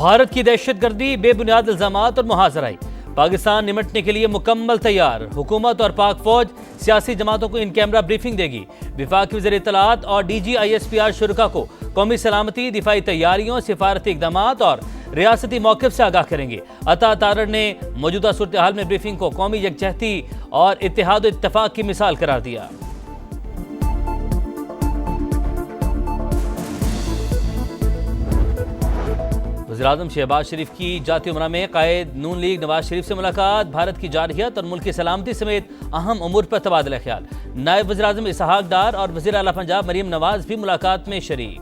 भारत की दहशतगर्दी, बेबुनियाद इल्जामात और मुहाजराई। पाकिस्तान निमटने के लिए मुकम्मल तैयार। हुकूमत और पाक फौज सियासी जमातों को इन कैमरा ब्रीफिंग देगी। वफाकी वज़ीर इत्तलात और DGISPR शुरका को कौमी सलामती, दिफाई तैयारियों, सिफारती इक़दामात और रियासती मौक़िफ़ से आगाह करेंगे। अता तारड़ ने मौजूदा सूरत हाल में ब्रीफिंग को कौमी यकजहती और इत्तेहाद इत्तफ़ाक़ की मिसाल करार दिया। वज़ीर-ए-आज़म शहबाज शरीफ की जाती उमरा में कायद नून लीग नवाज शरीफ से मुलाकात। भारत की जारहियत और मुल्क की सलामती समेत अहम उमूर पर तबादला ख्याल। नायब वज़ीर-ए-आज़म इसहाक डार और वज़ीर आला पंजाब मरीम नवाज भी मुलाकात में शरीक।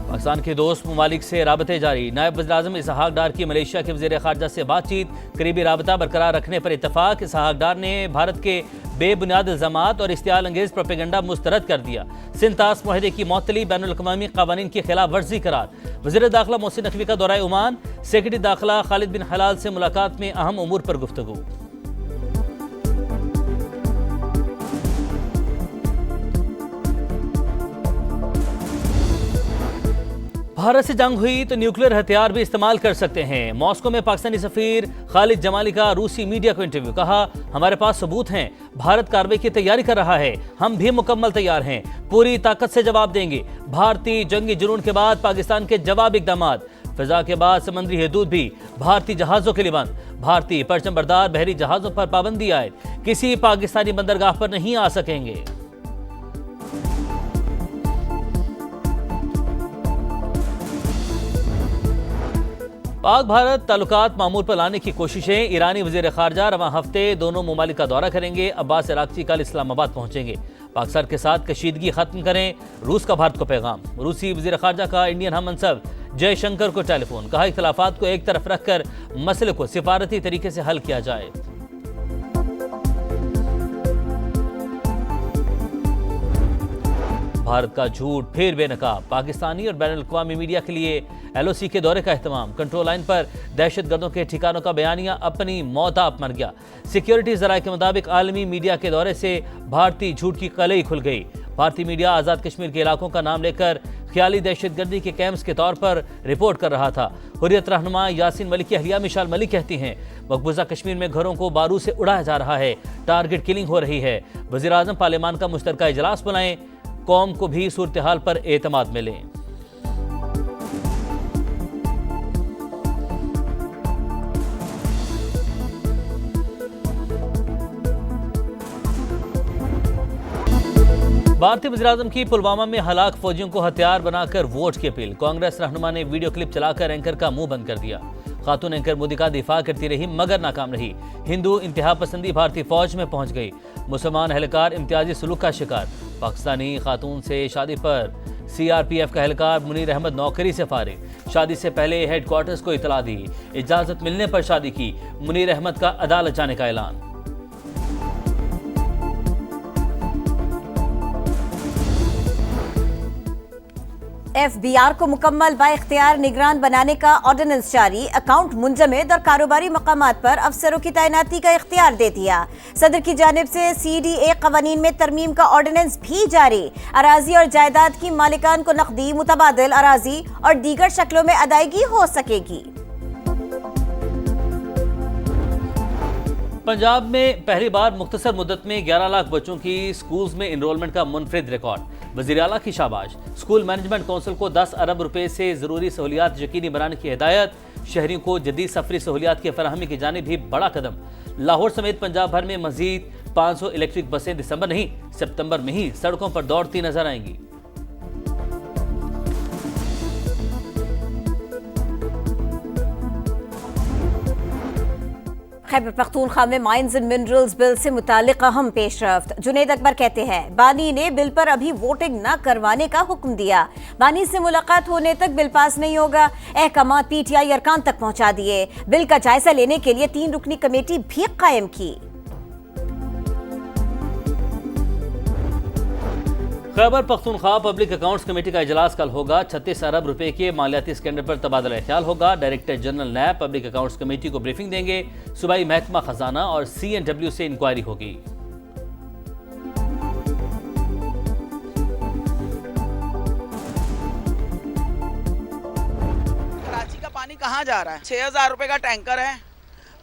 पाकिस्तान के दोस्त ममालिक से राबते जारी। नायब वज़ीर-ए-आज़म इसहाक डार की मलेशिया के वज़ीर ख़ारजा से बातचीत। करीबी राबता बरकरार रखने पर इत्तफाक। इसहाक डार ने भारत के बेबुनियाद इल्ज़ामात और इश्तियाल अंगेज़ प्रोपेगेंडा मुस्तरद कर दिया। सिंध तास मुआहदे की मअतली, बैनुल-अक़वामी क़वानीन की खिलाफ वर्जी करार। वज़ीर दाखिला मोहसिन नकवी का दौरा ओमान। सेक्रेटरी दाखिला खालिद बिन हलाल से मुलाकात में अहम उमूर पर गुफ्तगू। भारत से जंग हुई तो न्यूक्लियर हथियार भी इस्तेमाल कर सकते हैं। मॉस्को में पाकिस्तानी सफीर खालिद जमाली का रूसी मीडिया को इंटरव्यू। कहा, हमारे पास सबूत हैं, भारत कार्रवाई की तैयारी कर रहा है, हम भी मुकम्मल तैयार हैं, पूरी ताकत से जवाब देंगे। भारतीय जंगी जुनून के बाद पाकिस्तान के जवाब इक़दामात। फिजा के बाद समंदरी हदूद भी भारतीय जहाजों के लिए बंद। भारतीय परचम बरदार बहरी जहाजों पर पाबंदी आए, किसी पाकिस्तानी बंदरगाह पर नहीं आ सकेंगे। पाक भारत ताल्लुकात मामूल पर लाने की कोशिशें। ईरानी वज़ीर ख़ारजा रवां हफ्ते दोनों ममालिक का दौरा करेंगे। अब्बास अराग़ची कल इस्लामाबाद पहुंचेंगे। पाकिस्तान के साथ कशीदगी खत्म करें, रूस का भारत को पैगाम। रूसी वज़ीर ख़ारजा का इंडियन हम मनसब जयशंकर को टेलीफोन। कहा, इख्तिलाफ़ात को एक तरफ रखकर मसले को सिफारती तरीके से हल किया जाए। भारत का झूठ फिर बेनकाब। पाकिस्तानी और बैनुल-अक़वामी मीडिया के लिए LOC के दौरे का एहतमाम। कंट्रोल लाइन पर दहशतगर्दों के ठिकानों का बयानिया, अपनी मौत आप मर गया। सिक्योरिटी ज़राए के मुताबिक आलमी मीडिया के दौरे से भारतीय झूठ की कलई खुल गई। भारतीय मीडिया आज़ाद कश्मीर के इलाकों का नाम लेकर ख्याली दहशतगर्दी के कैंप्स के तौर पर रिपोर्ट कर रहा था। हुर्रियत रहनुमा यासीन मलिक की अहलिया मिशाल मलिक कहती हैं, मकबूजा कश्मीर में घरों को बारूद से उड़ाया जा रहा है, टारगेट किलिंग हो रही है। वज़ीर-ए-आज़म पार्लियामान का मुश्तरका इजलास बुलाएं, कौम को भी सूरत हाल पर एतमाद मिले। भारतीय वज़ीर-ए-आज़म की पुलवामा में हलाक फौजियों को हथियार बनाकर वोट की अपील। कांग्रेस रहनुमा ने वीडियो क्लिप चलाकर एंकर का मुंह बंद कर दिया। खातून एंकर मोदी का दिफा करती रही मगर नाकाम रही। हिंदू इंतहा पसंदी भारतीय फौज में पहुंच गई। मुसलमान एहलकार इम्तियाजी सलूक का शिकार। पाकिस्तानी खातून से शादी पर CRPF का एहलकार मुनीर अहमद नौकरी से फारिग। शादी से पहले हेडक्वार्टर्स को इतला दी, इजाजत मिलने पर शादी की। मुनीर अहमद का अदालत जाने का ऐलान। FBR को मुकम्मल बाइख्तियार निगरान बनाने का ऑर्डिनेंस जारी। अकाउंट मुंजमद और कारोबारी मकामात पर अफसरों की तैनाती का इख्तियार दे दिया। सदर की जानिब से CDA कवानीन में तरमीम का ऑर्डिनेंस भी जारी। अराजी और जायदाद की मालिकान को नकदी, मुतबादिल अराजी और दीगर शक्लों में अदायगी हो सकेगी। पंजाब में पहली बार मुख्तसर मुद्दत में 11 लाख बच्चों की स्कूल्स में इनरोलमेंट का मुनफरिद रिकॉर्ड। वज़ीर आला की शाबाश। स्कूल मैनेजमेंट काउंसिल को 10 अरब रुपए से ज़रूरी सहूलियात यकीनी बनाने की हिदायत। शहरियों को जदीद सफरी सहूलियात की फराहमी की जानिब भी बड़ा कदम। लाहौर समेत पंजाब भर में मजीद 500 इलेक्ट्रिक बसें दिसंबर नहीं सितंबर में ही सड़कों पर दौड़ती नजर आएंगी। खैबर पख्तूनख्वा में माइंस एंड मिनरल्स बिल से मुतालिक अहम पेशरफ्त। जुनेद अकबर कहते हैं, बानी ने बिल पर अभी वोटिंग न करवाने का हुक्म दिया। बानी से मुलाकात होने तक बिल पास नहीं होगा। अहकामात PTI अरकान तक पहुंचा दिए। बिल का जायजा लेने के लिए 3 रुकनी कमेटी भी कायम की। Khyber Pakhtunkhwa public accounts committee का इजलास कल होगा। 36 अरब रुपए के मालियाती स्कैंडल पर तबादला ख्याल होगा। डायरेक्टर जनरल नैब पब्लिक अकाउंट्स कमेटी को ब्रीफिंग देंगे। सूबाई महकमा खजाना और CNW से इंक्वायरी होगी। कहाँ जा रहा है? 6,000 रुपए का टैंकर है।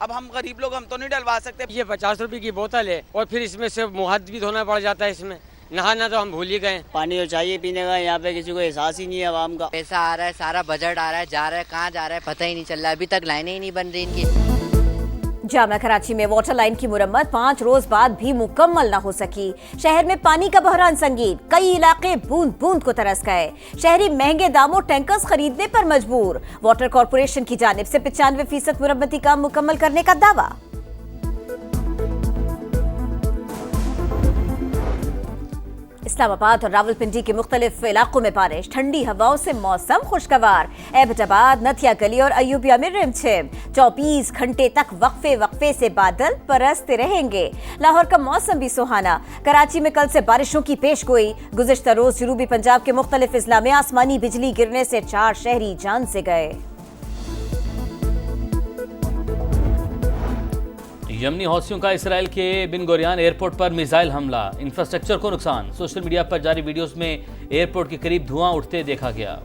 अब हम गरीब लोग हम तो नहीं डलवा सकते। ये 50 रुपए की बोतल है और फिर इसमें से मुँह हाथ भी धोना पड़ जाता है। इसमें नहाना तो हम भूल ही गए। पानी तो चाहिए पीने का, यहाँ पे किसी को एहसास ही नहीं है आवाम का। पैसा आ रहा है, सारा बजट आ रहा है, जा रहा है, कहाँ जा रहा है पता ही नहीं चल रहा है। अभी तक लाइनें ही नहीं बन रही इनकी। जामा कराची में वाटर लाइन की मुरम्मत 5 रोज बाद भी मुकम्मल न हो सकी। शहर में पानी का बहरान संगीन, कई इलाके बूंद बूंद को तरस गए। शहरी महंगे दामों टैंकर्स खरीदने पर मजबूर। वाटर कॉर्पोरेशन की जानिब से 95% मुरम्मती काम मुकम्मल करने का दावा। इस्लामाबाद और रावलपिंडी के मुख्तलिफ इलाकों में बारिश, ठंडी हवाओं से मौसम खुशगवार। एबटाबाद, नथिया गली और अयूबिया में रिमझिम। 24 घंटे तक वक्फे वक्फे से बादल बरसते रहेंगे। लाहौर का मौसम भी सुहाना। कराची में कल से बारिशों की पेशगोई। गुज़िश्ता रोज जनूबी पंजाब के मुख्तलिफ अजला में आसमानी बिजली गिरने से 4 शहरी जान से गए। यमनी हौसियों का इसराइल के बिन गोरियान एयरपोर्ट पर मिसाइल हमला, इंफ्रास्ट्रक्चर को नुकसान। सोशल मीडिया पर जारी वीडियोस में एयरपोर्ट के करीब धुआं उठते देखा गया।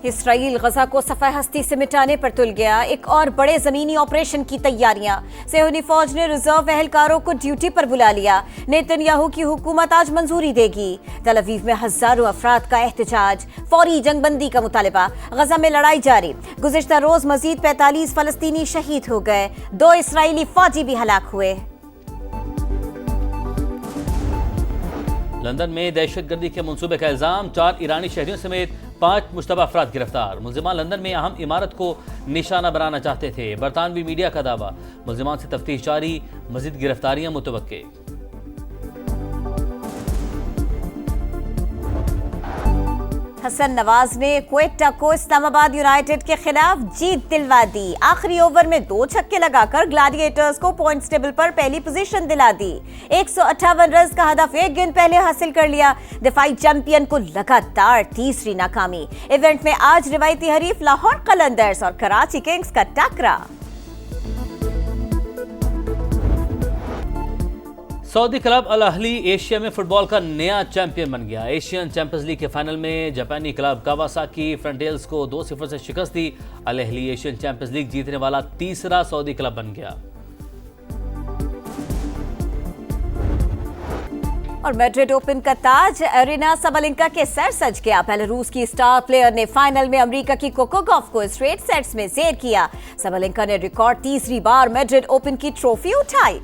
इसराइल गजा को सफाई हस्ती से मिटाने पर तुल गया। एक और बड़े जमीनी ऑपरेशन की तैयारियां। सेहूनी फौज ने रिजर्व एहलकारों को ड्यूटी पर बुला लिया। नेतन्याहू की हुकूमत आज मंजूरी देगी। तल अवीव में हजारों अफराद का एहतजाज, फौरी जंगबंदी का मुतालबा। गजा में लड़ाई जारी। गुज़िश्ता रोज मजीद 45 फलस्तीनी शहीद हो गए। 2 इसराइली फौजी भी हलाक हुए। लंदन में दहशतगर्दी के मंसूबे का इल्जाम, 4 ईरानी शहरियों समेत 5 मुश्तबा अफराद गिरफ्तार। मुलजिमान लंदन में अहम इमारत को निशाना बनाना चाहते थे। बरतानवी मीडिया का दावा, मुलजिमान से तफ्तीश जारी, मजीद गिरफ्तारियां मुतवक्के। हसन नवाज ने क्वेटा को इस्लामाबाद यूनाइटेड के खिलाफ जीत दिलवा दी। आखिरी ओवर में 2 छक्के लगाकर ग्लैडिएटर्स को पॉइंट्स टेबल पर पहली पोजीशन दिला दी। 158 रन का हदफ 1 गेंद पहले हासिल कर लिया। दिफाई चैंपियन को लगातार तीसरी नाकामी। इवेंट में आज रिवायती हरीफ लाहौर कलंदर्स और कराची किंग्स का टकरा। Saudi club Al Ahli Asia में फुटबॉल का नया चैंपियन बन गया। एशियन चैंपियंस लीग के फाइनल में जापानी क्लब कावासाकी फ्रंटेल्स को 2-0 से शिकस्त दी। Al Ahli Asian champions league जीतने वाला तीसरा सऊदी क्लब बन गया। और मैड्रिड ओपन का ताज एरिना सबलेंका के सर सज गया। बेलारूस की स्टार प्लेयर ने फाइनल में अमेरिका की कोको गॉफ को स्ट्रेट सेट्स में जेर किया। सबलेंका ने रिकॉर्ड तीसरी बार मैड्रिड ओपन की ट्रॉफी उठाई।